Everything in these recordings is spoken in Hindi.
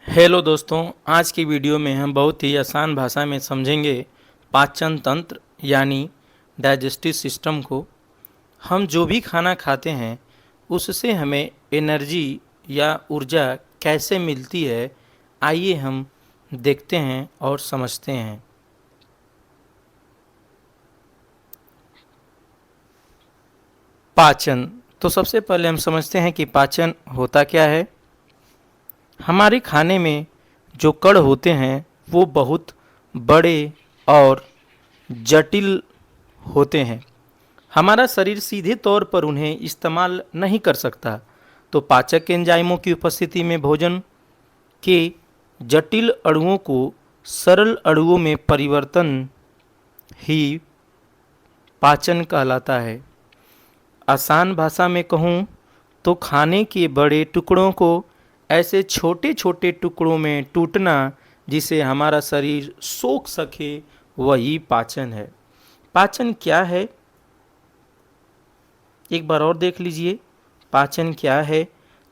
हेलो दोस्तों, आज की वीडियो में हम बहुत ही आसान भाषा में समझेंगे पाचन तंत्र यानी डाइजेस्टिव सिस्टम को। हम जो भी खाना खाते हैं उससे हमें एनर्जी या ऊर्जा कैसे मिलती है, आइए हम देखते हैं और समझते हैं। पाचन, तो सबसे पहले हम समझते हैं कि पाचन होता क्या है। हमारे खाने में जो कण होते हैं वो बहुत बड़े और जटिल होते हैं। हमारा शरीर सीधे तौर पर उन्हें इस्तेमाल नहीं कर सकता, तो पाचक एंजाइमों की उपस्थिति में भोजन के जटिल अणुओं को सरल अणुओं में परिवर्तन ही पाचन कहलाता है। आसान भाषा में कहूँ तो खाने के बड़े टुकड़ों को ऐसे छोटे छोटे टुकड़ों में टूटना जिसे हमारा शरीर सोख सके, वही पाचन है। पाचन क्या है, एक बार और देख लीजिए। पाचन क्या है,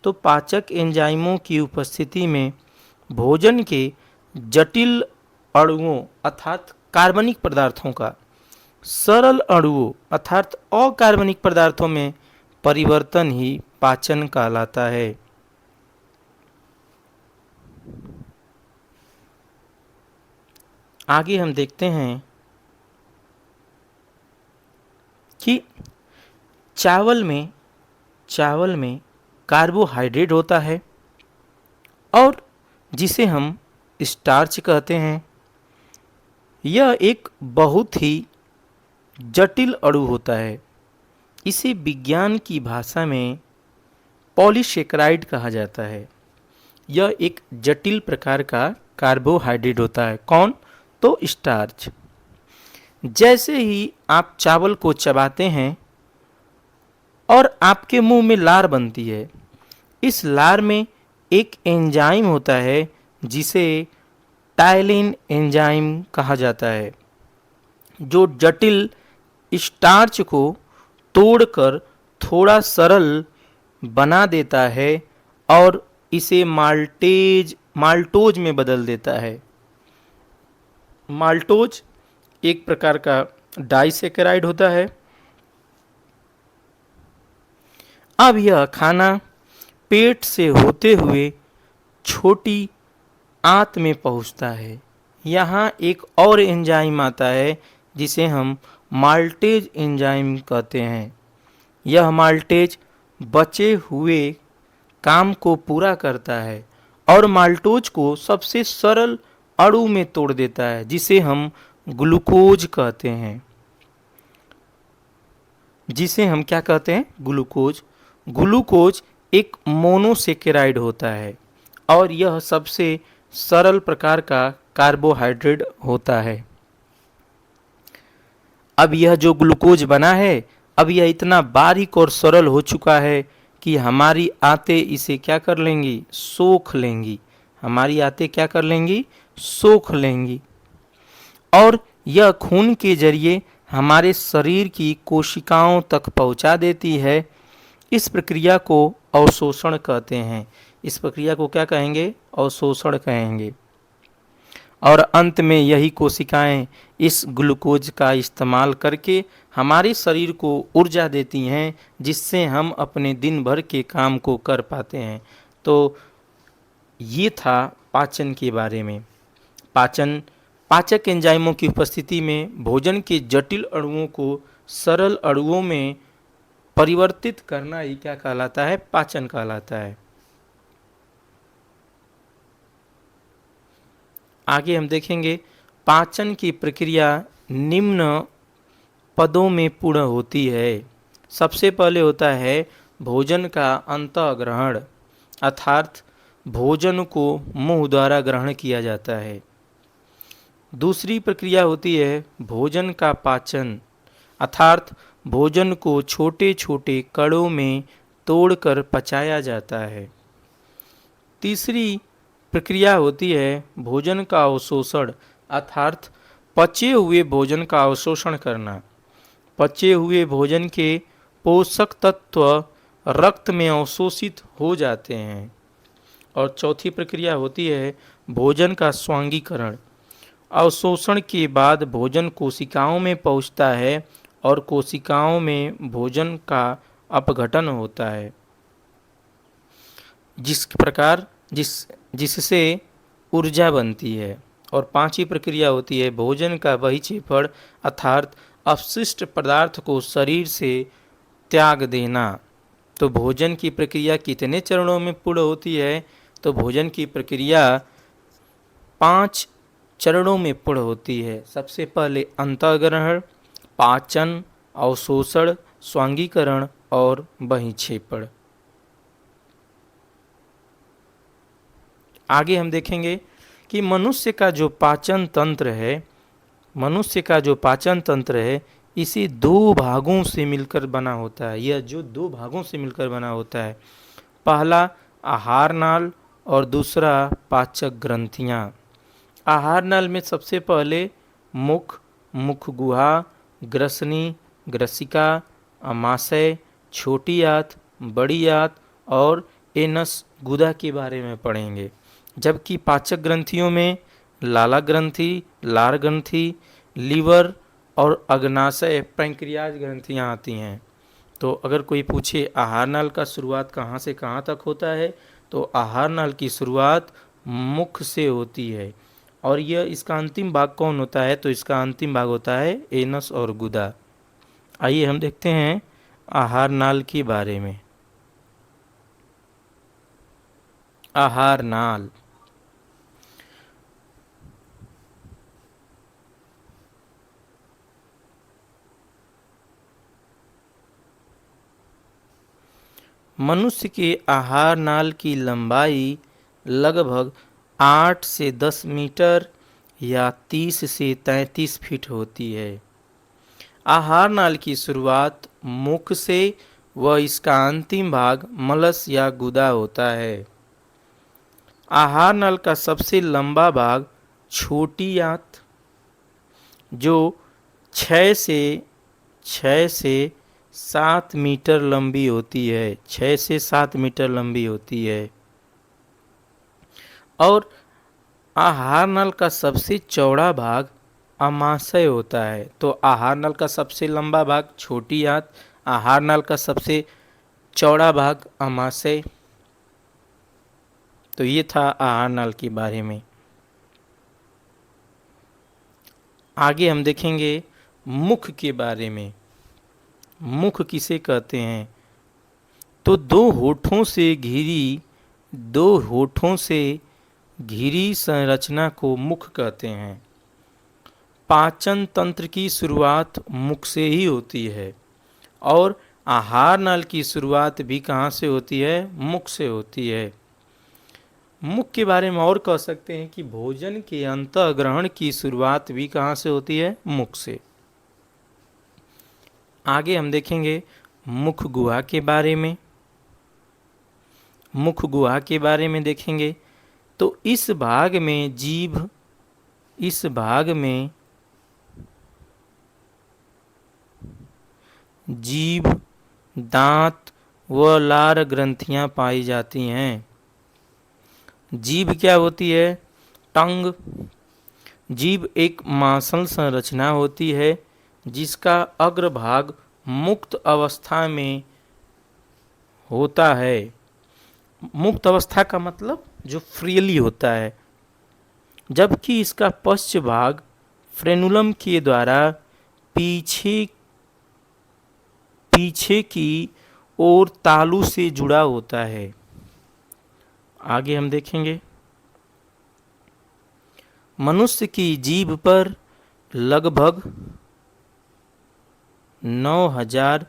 तो पाचक एंजाइमों की उपस्थिति में भोजन के जटिल अणुओं अर्थात कार्बनिक पदार्थों का सरल अणुओं अर्थात अकार्बनिक पदार्थों में परिवर्तन ही पाचन कहलाता है। आगे हम देखते हैं कि चावल में कार्बोहाइड्रेट होता है और जिसे हम स्टार्च कहते हैं। यह एक बहुत ही जटिल अणु होता है। इसे विज्ञान की भाषा में पॉलीसेकेराइड कहा जाता है। यह एक जटिल प्रकार का कार्बोहाइड्रेट होता है। कौन? तो स्टार्च। जैसे ही आप चावल को चबाते हैं और आपके मुंह में लार बनती है, इस लार में एक एंजाइम होता है जिसे टाइलिन एंजाइम कहा जाता है, जो जटिल स्टार्च को तोड़कर थोड़ा सरल बना देता है और इसे माल्टोज में बदल देता है। माल्टोज एक प्रकार का डाइसेकेराइड होता है। अब यह खाना पेट से होते हुए छोटी आंत में पहुंचता है। यहाँ एक और एंजाइम आता है जिसे हम माल्टेज एंजाइम कहते हैं। यह माल्टेज बचे हुए काम को पूरा करता है और माल्टोज को सबसे सरल अणु में तोड़ देता है, जिसे हम ग्लूकोज कहते हैं। जिसे हम क्या कहते हैं? ग्लूकोज। ग्लूकोज एक मोनोसेकेराइड होता है और यह सबसे सरल प्रकार का कार्बोहाइड्रेट होता है। अब यह जो ग्लूकोज बना है, अब यह इतना बारीक और सरल हो चुका है कि हमारी आंतें इसे क्या कर लेंगी? सोख लेंगी। हमारी आंतें क्या कर लेंगी? सोख लेंगी। और यह खून के जरिए हमारे शरीर की कोशिकाओं तक पहुंचा देती है। इस प्रक्रिया को अवशोषण कहते हैं। इस प्रक्रिया को क्या कहेंगे? अवशोषण कहेंगे। और अंत में यही कोशिकाएं इस ग्लूकोज का इस्तेमाल करके हमारे शरीर को ऊर्जा देती हैं, जिससे हम अपने दिन भर के काम को कर पाते हैं। तो ये था पाचन के बारे में। पाचक एंजाइमों की उपस्थिति में भोजन के जटिल अणुओं को सरल अणुओं में परिवर्तित करना ही क्या कहलाता है? पाचन कहलाता है। आगे हम देखेंगे पाचन की प्रक्रिया निम्न पदों में पूर्ण होती है। सबसे पहले होता है भोजन का अंतःग्रहण, अर्थात भोजन को मुंह द्वारा ग्रहण किया जाता है। दूसरी प्रक्रिया होती है भोजन का पाचन, अर्थात भोजन को छोटे छोटे कणों में तोड़कर पचाया जाता है। तीसरी प्रक्रिया होती है भोजन का अवशोषण, अर्थात पचे हुए भोजन का अवशोषण करना। पचे हुए भोजन के पोषक तत्व रक्त में अवशोषित हो जाते हैं और चौथी प्रक्रिया होती है भोजन का स्वांगीकरण। अवशोषण के बाद भोजन कोशिकाओं में पहुंचता है और कोशिकाओं में भोजन का अपघटन होता है, जिससे ऊर्जा बनती है। और पांचवी प्रक्रिया होती है भोजन का बहिक्षेपण, अर्थात अपशिष्ट पदार्थ को शरीर से त्याग देना। तो भोजन की प्रक्रिया कितने चरणों में पूर्ण होती है? तो भोजन की प्रक्रिया 5 चरणों में पूर्ण होती है। सबसे पहले अंतःग्रहण, पाचन, अवशोषण, स्वांगीकरण और बहिक्षेपण। आगे हम देखेंगे कि मनुष्य का जो पाचन तंत्र है इसे 2 भागों से मिलकर बना होता है। यह जो 2 भागों से मिलकर बना होता है, पहला आहार नाल और दूसरा पाचक ग्रंथियाँ। आहार नाल में सबसे पहले मुख, मुख गुहा, ग्रसनी, ग्रसिका, अमाशय, छोटी आंत, बड़ी आंत और एनस गुदा के बारे में पढ़ेंगे। जबकि पाचक ग्रंथियों में लाला ग्रंथि, लार ग्रंथि, लीवर और अग्नाशय पैंक्रियाज ग्रंथियाँ आती हैं। तो अगर कोई पूछे आहार नाल का शुरुआत कहाँ से कहाँ तक होता है, तो आहार नाल की शुरुआत मुख से होती है। और यह इसका अंतिम भाग कौन होता है? तो इसका अंतिम भाग होता है एनस और गुदा। आइए हम देखते हैं आहार नाल के बारे में। आहार नाल मनुष्य के आहार नाल की लंबाई लगभग 8 से 10 मीटर या 30 से 33 फीट होती है। आहार नाल की शुरुआत मुख से व इसका अंतिम भाग मलस या गुदा होता है। आहार नाल का सबसे लंबा भाग छोटी आंत, जो 6 से 7 मीटर लंबी होती है। 6 से 7 मीटर लंबी होती है। और आहार नल का सबसे चौड़ा भाग अमाशय होता है। तो आहार नल का सबसे लंबा भाग छोटी आंत, आहार नल का सबसे चौड़ा भाग अमाशय। तो ये था आहार नल के बारे में। आगे हम देखेंगे मुख के बारे में। मुख किसे कहते हैं? तो दो होठों से घिरी संरचना को मुख कहते हैं। पाचन तंत्र की शुरुआत मुख से ही होती है और आहार नल की शुरुआत भी कहाँ से होती है? मुख से होती है। मुख के बारे में और कह सकते हैं कि भोजन के अंतःग्रहण की शुरुआत भी कहाँ से होती है? मुख से। आगे हम देखेंगे मुख गुहा के बारे में। मुख गुहा के बारे में देखेंगे तो इस भाग में जीभ, दांत व लार ग्रंथियां पाई जाती हैं। जीभ क्या होती है? टंग। जीभ एक मांसल संरचना होती है जिसका अग्रभाग मुक्त अवस्था में होता है। मुक्त अवस्था का मतलब जो फ्रीली होता है, जबकि इसका पश्च भाग फ्रेनुलम के द्वारा पीछे की ओर तालू से जुड़ा होता है। आगे हम देखेंगे मनुष्य की जीभ पर लगभग 9000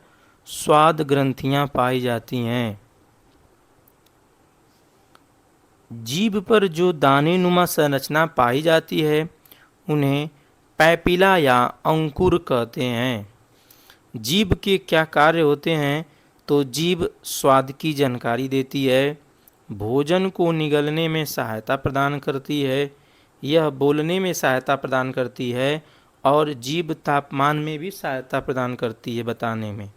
स्वाद ग्रंथियां पाई जाती हैं। जीभ पर जो दानेनुमा संरचना पाई जाती है उन्हें पैपिला या अंकुर कहते हैं। जीभ के क्या कार्य होते हैं? तो जीभ स्वाद की जानकारी देती है, भोजन को निगलने में सहायता प्रदान करती है, यह बोलने में सहायता प्रदान करती है और जीभ तापमान में भी सहायता प्रदान करती है बताने में।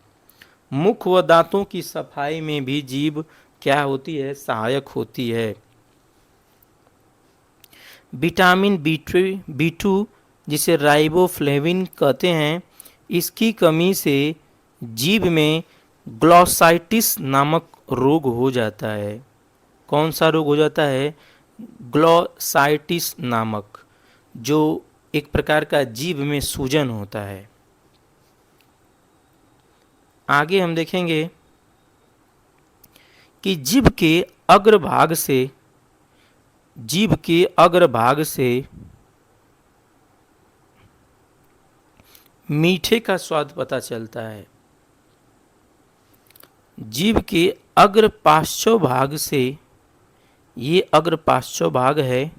मुख व दांतों की सफाई में भी जीभ क्या होती है? सहायक होती है। विटामिन बी टू जिसे राइबोफ्लेविन कहते हैं, इसकी कमी से जीभ में ग्लॉसाइटिस नामक रोग हो जाता है। कौन सा रोग हो जाता है? ग्लॉसाइटिस नामक, जो एक प्रकार का जीभ में सूजन होता है। आगे हम देखेंगे कि जीभ के अग्रभाग से मीठे का स्वाद पता चलता है। जीभ के अग्र पार्श्व भाग से, ये अग्र पार्श्व भाग है,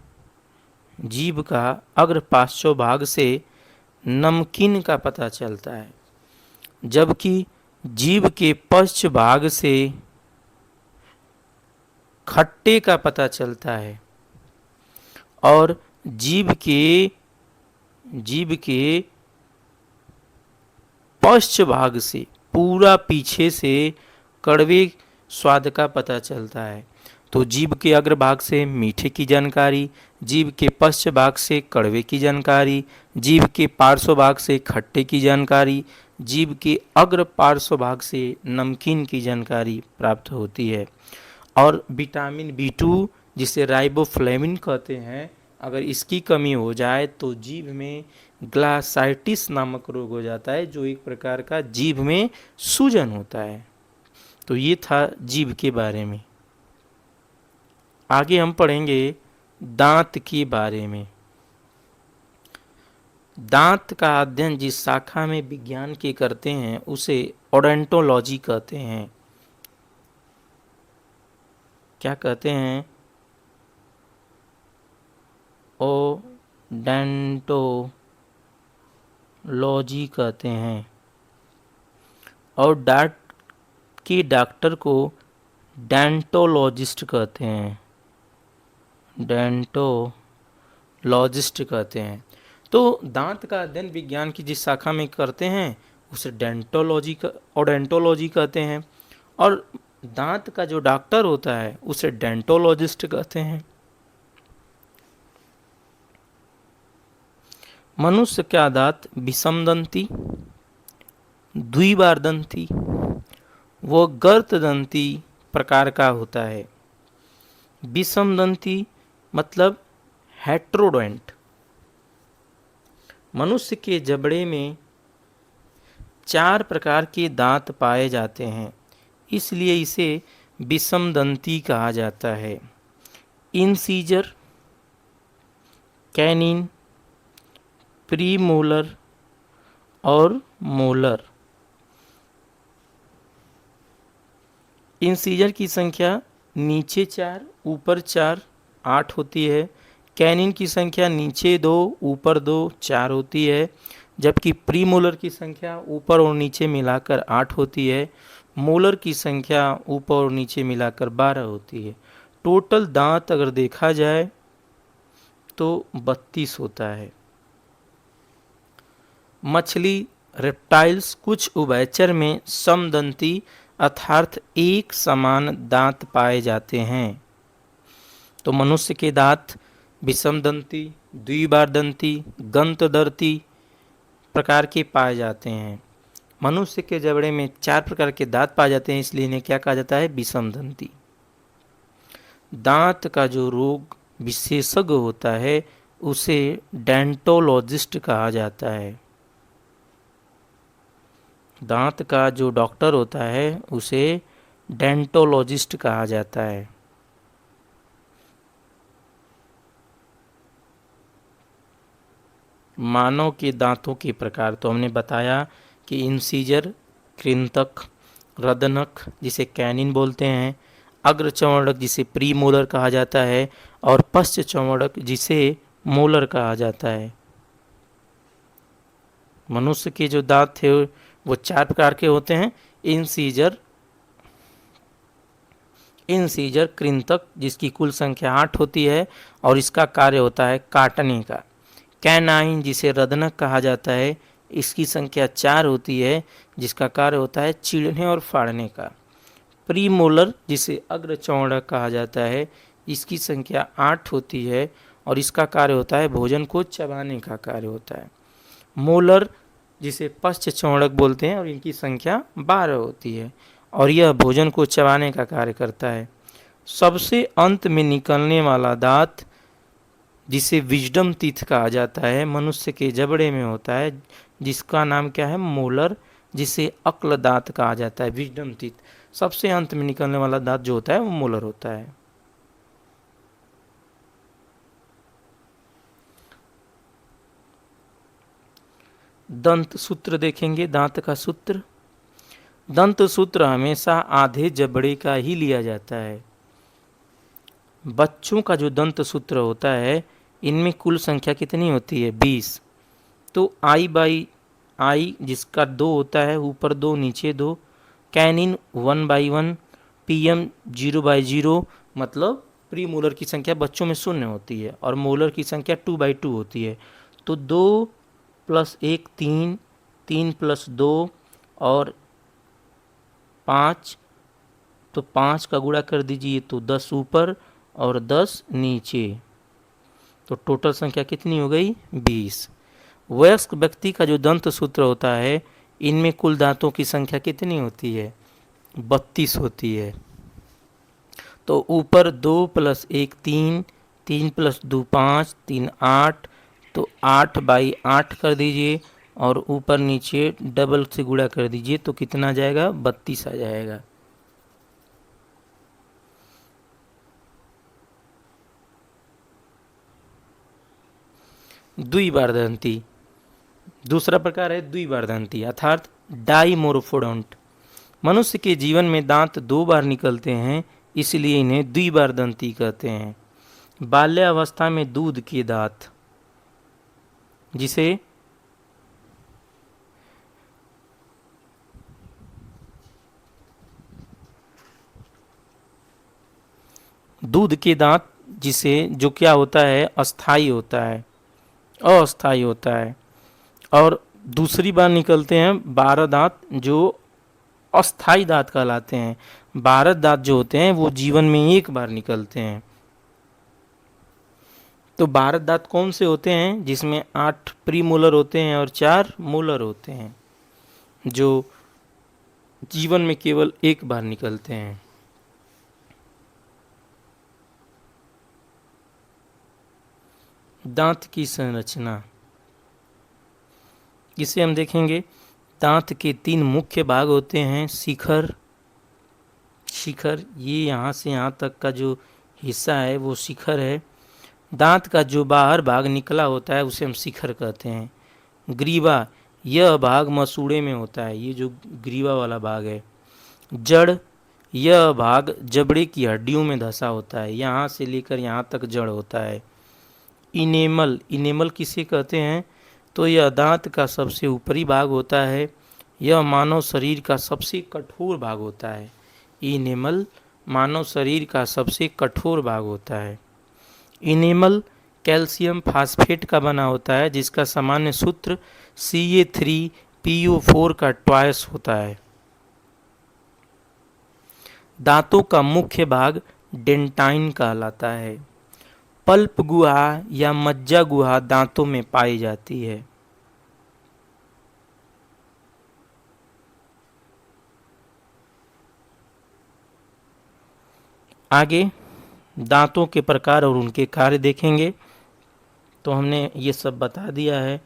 जीभ का अग्र पार्श्व भाग से नमकीन का पता चलता है, जबकि जीभ के पश्च भाग से खट्टे का पता चलता है। और जीभ के पश्च भाग से, पूरा पीछे से कड़वे स्वाद का पता चलता है। तो जीभ के अग्रभाग से मीठे की जानकारी, जीभ के पश्च भाग से कड़वे की जानकारी, जीभ के पार्श्व भाग से खट्टे की जानकारी, जीभ के अग्र पार्श्व भाग से नमकीन की जानकारी प्राप्त होती है। और विटामिन बी टू जिसे राइबोफ्लेविन कहते हैं, अगर इसकी कमी हो जाए तो जीभ में ग्लॉसाइटिस नामक रोग हो जाता है, जो एक प्रकार का जीभ में सूजन होता है। तो ये था जीभ के बारे में। आगे हम पढ़ेंगे दांत के बारे में। दांत का अध्ययन जिस शाखा में विज्ञान के करते हैं उसे ओडोंटोलॉजी कहते हैं। क्या कहते हैं? ओडेंटोलॉजी कहते हैं। और दांत के डॉक्टर को डेंटोलॉजिस्ट कहते हैं। डेंटोलॉजिस्ट कहते हैं। तो दांत का अध्ययन विज्ञान की जिस शाखा में करते हैं उसे ओडेंटोलॉजी कहते हैं। और दांत का जो डॉक्टर होता है उसे डेंटोलॉजिस्ट कहते हैं। मनुष्य का दांत विषमदंती, द्विबारदंती व गर्तदंती प्रकार का होता है। विषमदंती मतलब हेट्रोडोंट। मनुष्य के जबड़े में 4 प्रकार के दांत पाए जाते हैं, इसलिए इसे विषमदंती कहा जाता है। इंसीजर, कैनिन, प्रीमोलर और मोलर। इंसीजर की संख्या नीचे 4 ऊपर 4 8 होती है। कैनिन की संख्या नीचे 2 ऊपर 2 4 होती है, जबकि प्रीमोलर की संख्या ऊपर और नीचे मिलाकर 8 होती है। मोलर की संख्या ऊपर और नीचे मिलाकर 12 होती है। टोटल दांत अगर देखा जाए तो 32 होता है। मछली, रेप्टाइल्स, कुछ उभयचर में समदंती अर्थात एक समान दांत पाए जाते हैं। तो मनुष्य के दांत विषमदंती, द्विबारदंती, गंतदंती प्रकार के पाए जाते हैं। मनुष्य के जबड़े में 4 प्रकार के दांत पाए जाते हैं, इसलिए इन्हें क्या कहा जाता है? विषमदंती। दांत का जो रोग विशेषज्ञ होता है उसे डेंटोलॉजिस्ट कहा जाता है। दांत का जो डॉक्टर होता है उसे डेंटोलॉजिस्ट कहा जाता है। मानव के दांतों के प्रकार तो हमने बताया कि इंसीजर, कृंतक, रदनक जिसे कैनिन बोलते हैं, अग्र चौड़क जिसे प्रीमोलर कहा जाता है और पश्च चौड़क जिसे मोलर कहा जाता है। मनुष्य के जो दांत थे वो 4 प्रकार के होते हैं। इंसीजर कृंतक जिसकी कुल संख्या 8 होती है और इसका कार्य होता है काटने का। कैनाइन जिसे रदनक कहा जाता है, इसकी संख्या 4 होती है, जिसका कार्य होता है चीरने और फाड़ने का। प्रीमोलर जिसे अग्र चौड़क कहा जाता है, इसकी संख्या 8 होती है और इसका कार्य होता है भोजन को चबाने का कार्य होता है। मोलर जिसे पश्च चौड़क बोलते हैं और इनकी संख्या 12 होती है और यह भोजन को चबाने का कार्य करता है। सबसे अंत में निकलने वाला दांत जिसे विजडम टीथ कहा जाता है मनुष्य के जबड़े में होता है, जिसका नाम क्या है, मोलर, जिसे अक्ल दांत कहा जाता है, विजडम टीथ। सबसे अंत में निकलने वाला दांत जो होता है वो मोलर होता है। दंत सूत्र देखेंगे, दांत का सूत्र। दंत सूत्र हमेशा आधे जबड़े का ही लिया जाता है। बच्चों का जो दंत सूत्र होता है इनमें कुल संख्या कितनी होती है, 20। तो I/I जिसका 2 होता है, ऊपर 2 नीचे 2, कैनिन 1/1, PM 0/0, मतलब प्री मोलर की संख्या बच्चों में 0 होती है और मोलर की संख्या 2/2 होती है। तो 2 + 1 3, 3 + 2 और 5, तो 5 का गुणा कर दीजिए तो 10 ऊपर और 10 नीचे, तो टोटल संख्या कितनी हो गई, 20। वयस्क व्यक्ति का जो दंत सूत्र होता है इनमें कुल दांतों की संख्या कितनी होती है, 32 होती है। तो ऊपर 2 + 1 3, 3 + 2 5, 3 8, तो 8/8 कर दीजिए और ऊपर नीचे डबल से गुणा कर दीजिए तो कितना आ जाएगा, 32 आ जाएगा। द्विबारदंती, दूसरा प्रकार है द्विबारदंती अर्थात डाइमोर्फोडोंट। मनुष्य के जीवन में दांत 2 बार निकलते हैं, इसलिए इन्हें द्विबारदंती कहते हैं। बाल्यावस्था में दूध के दांत, जिसे दूध के दांत जिसे जो क्या होता है, अस्थाई होता है, अस्थाई होता है। और दूसरी बार निकलते हैं 12 दांत जो अस्थाई दांत कहलाते हैं। 12 दांत जो होते हैं वो जीवन में एक बार निकलते हैं। तो 12 दांत कौन से होते हैं, जिसमें 8 प्री मोलर होते हैं और 4 मोलर होते हैं, जो जीवन में केवल एक बार निकलते हैं। दांत की संरचना, इसे हम देखेंगे। दांत के 3 मुख्य भाग होते हैं, शिखर, ये यहाँ से यहाँ तक का जो हिस्सा है वो शिखर है। दांत का जो बाहर भाग निकला होता है उसे हम शिखर कहते हैं। ग्रीवा, यह भाग मसूड़े में होता है, ये जो ग्रीवा वाला भाग है। जड़, यह भाग जबड़े की हड्डियों में धंसा होता है, यहाँ से लेकर यहाँ तक जड़ होता है। इनेमल, इनेमल किसे कहते हैं, तो यह दांत का सबसे ऊपरी भाग होता है, यह मानव शरीर का सबसे कठोर भाग होता है। इनेमल मानव शरीर का सबसे कठोर भाग होता है। इनेमल कैल्शियम फास्फेट का बना होता है, जिसका सामान्य सूत्र Ca3PO4 का ट्वाइस होता है। दांतों का मुख्य भाग डेंटाइन कहलाता है। पल्प गुहा या मज्जा गुहा दांतों में पाई जाती है। आगे दांतों के प्रकार और उनके कार्य देखेंगे। तो हमने ये सब बता दिया है।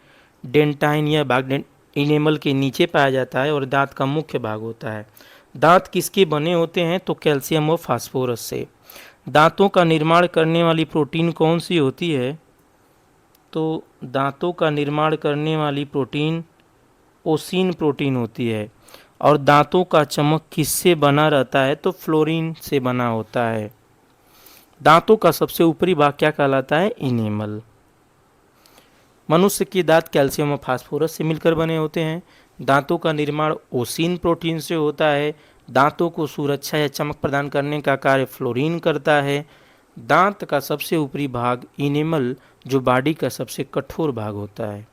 डेंटाइन यह भाग इनेमल के नीचे पाया जाता है और दांत का मुख्य भाग होता है। दांत किसके बने होते हैं, तो कैल्शियम और फास्फोरस से। दांतों का निर्माण करने वाली प्रोटीन कौन सी होती है, तो दांतों का निर्माण करने वाली प्रोटीन ओसिन प्रोटीन होती है। और दांतों का चमक किससे बना रहता है, तो फ्लोरीन से बना होता है। दांतों का सबसे ऊपरी भाग क्या कहलाता है, इनेमल। मनुष्य के दांत कैल्शियम और फास्फोरस से मिलकर बने होते हैं। दांतों का निर्माण ओसिन प्रोटीन से होता है। दांतों को सुरक्षा या चमक प्रदान करने का कार्य फ्लोरीन करता है। दांत का सबसे ऊपरी भाग इनेमल जो बॉडी का सबसे कठोर भाग होता है।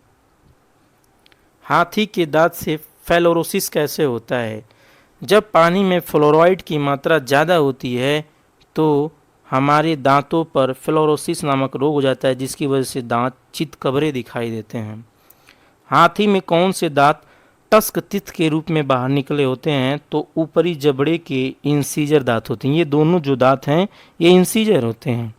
हाथी के दांत से फ्लोरोसिस कैसे होता है, जब पानी में फ्लोराइड की मात्रा ज़्यादा होती है तो हमारे दांतों पर फ्लोरोसिस नामक रोग हो जाता है, जिसकी वजह से दांत चितकबरे दिखाई देते हैं। हाथी में कौन से दांत टस्क टिथ के रूप में बाहर निकले होते हैं? तो ऊपरी जबड़े के इंसीजर दांत होते हैं। ये दोनों जो दांत हैं ये इंसीजर होते हैं।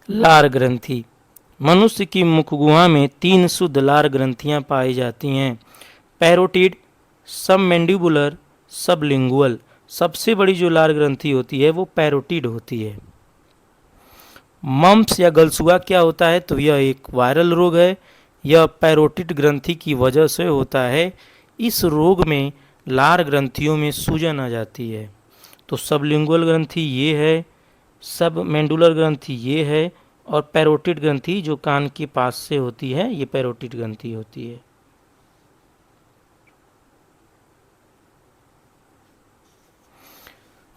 लार ग्रंथि। मनुष्य की मुखगुहा में 3 शुद्ध लार ग्रंथियां पाई जाती हैं। Parotid, submandibular, sublingual. सबसे बड़ी जो लार ग्रंथि होती है वो पैरोटिड होती है। मम्प्स या गलसुआ क्या होता है? तो यह एक वायरल रोग है। यह पैरोटिड ग्रंथि की वजह से होता है। इस रोग में लार ग्रंथियों में सूजन आ जाती है। तो सबलिंगुअल ग्रंथि ये है, सब मेंडुलर ग्रंथि ये है, और पैरोटिड ग्रंथि जो कान के पास से होती है ये पैरोटिड ग्रंथि होती है।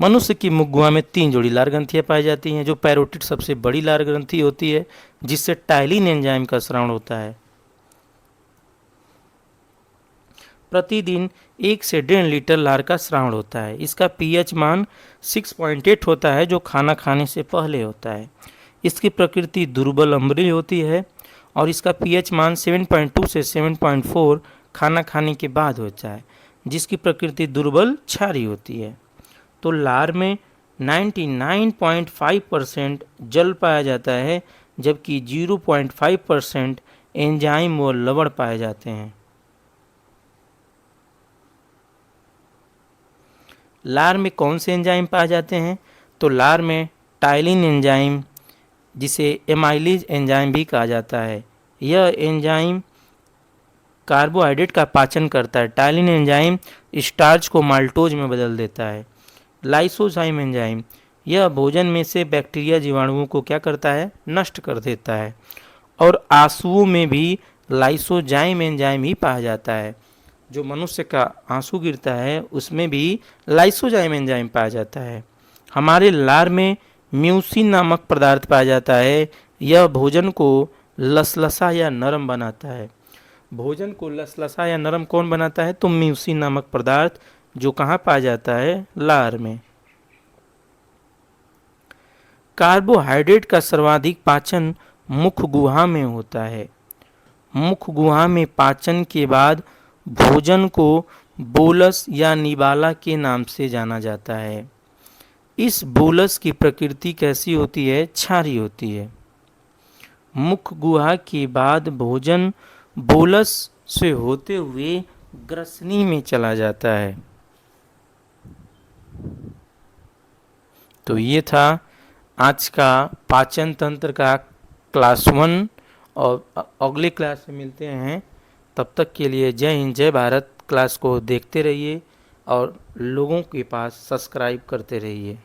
मनुष्य की मुखगुहा में 3 जोड़ी लार ग्रंथियां पाई जाती हैं। जो पैरोटिड सबसे बड़ी लार ग्रंथि होती है, जिससे टाइलिन एंजाइम का स्राव होता है। प्रतिदिन 1 से 1.5 लीटर लार का स्राव होता है। इसका पीएच मान 6.8 होता है, जो खाना खाने से पहले होता है। इसकी प्रकृति दुर्बल अम्लीय होती है, और इसका पीएच मान 7.2 से 7.4 खाना खाने के बाद होता है, जिसकी प्रकृति दुर्बल क्षारीय होती है। तो लार में 99.5% जल पाया जाता है, जबकि 0.5% एंजाइम और लवण पाए जाते हैं। लार में कौन से एंजाइम पाए जाते हैं? तो लार में टाइलिन एंजाइम, जिसे एमाइलेज एंजाइम भी कहा जाता है, यह एंजाइम कार्बोहाइड्रेट का पाचन करता है। टाइलिन एंजाइम स्टार्च को माल्टोज में बदल देता है। लाइसोजाइम एंजाइम, यह भोजन में से बैक्टीरिया जीवाणुओं को क्या करता है? नष्ट कर देता है। और आंसुओं में भी लाइसोजाइम एंजाइम ही पाया जाता है। जो मनुष्य का आंसू गिरता है उसमें भी लाइसोजाइम एंजाइम पाया जाता है। हमारे लार में म्यूसिन नामक पदार्थ पाया जाता है। यह भोजन को लसलसा या नरम बनाता है। भोजन को लसलसा या नरम कौन बनाता है? तो म्यूसिन नामक पदार्थ, जो कहाँ पाया जाता है? लार में। कार्बोहाइड्रेट का सर्वाधिक पाचन मुख गुहा में होता है। मुख गुहा में पाचन के बाद भोजन को बोलस या निवाला के नाम से जाना जाता है। इस बोलस की प्रकृति कैसी होती है? क्षारीय होती है। मुख गुहा के बाद भोजन बोलस से होते हुए ग्रसनी में चला जाता है। तो ये था आज का पाचन तंत्र का क्लास 1, और अगले क्लास में मिलते हैं। तब तक के लिए जय हिंद जय भारत। क्लास को देखते रहिए और लोगों के पास सब्सक्राइब करते रहिए।